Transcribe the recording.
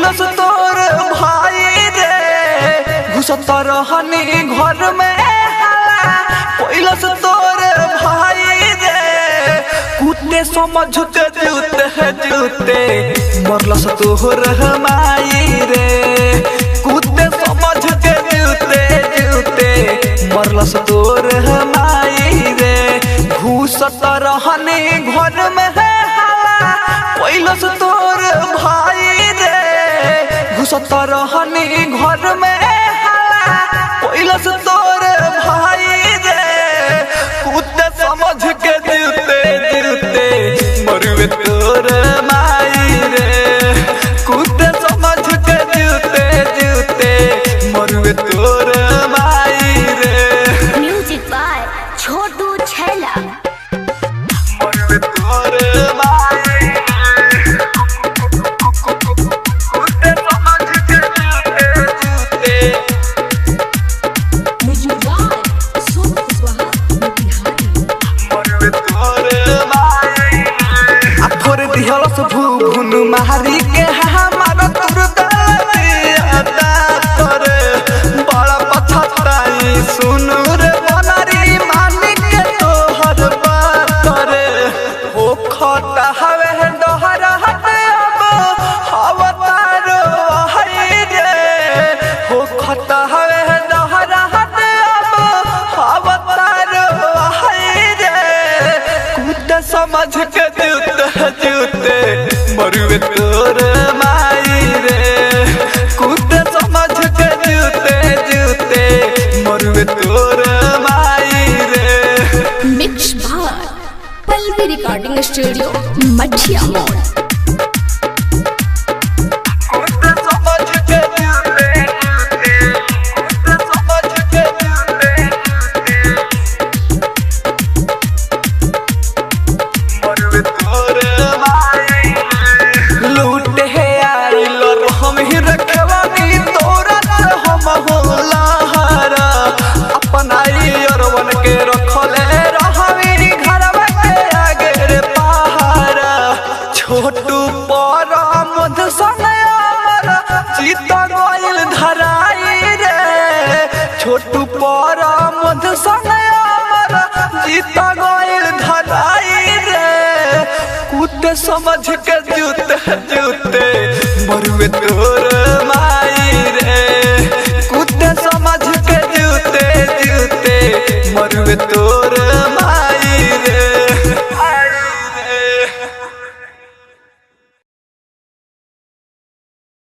कैलस तोर भाई रे घुसत रहनी घर में कैलस तोर भाई रे कुत्ते समझ के जूते मरलस तोहर माई रे कुत्ते समझ के जूते मरलस तोर माई रे घुसत रहनी घर में कैलस तोर भाई रे घुसत रहनी घर में कैलस तोर भाई रे कुत्ते समझ के जूते मरुए तोर माई रे कुत्ते समझ के जूते मरुए तोर माई रे। म्यूजिक बाय छोटू छैला। मरुए तोर माई कुत्ते समझ के जूते मरुए तोर माई थोड़े दिहलस भून मारी के हमारा तुर दियाता तोरे बड़ा पछताई सुनु रे बनारी मालिक के तोहर बात रे हो खता हवे डहरा हटे अब अवतार हई रे हो खता हवे डहरा हटे अब अवतार हई रे कुत्ते समझ के जूते मरुए तोर माई रे कुत्ते समझ के जूते मरुए तोर माई रे। Mix by Pallavi recording studio Mathiya Mod. कुत्ते समझ के जूते कुत्ते समझ के जूते मरुए तोर माई लूटे है आइल हम ही रखवानी तोरा हम होला हरा अपना अरवन के रखले रहवी घरवा के आगे रे पहाड़ा छोटू पर मध सनयार चिता गइल धराई रे छोटू पर मध सनयार चिता गइल धराई रे कुत्ते समझ के जूते मरुए तोर माई रे कुत्ते समझ के जूते मरुए तोर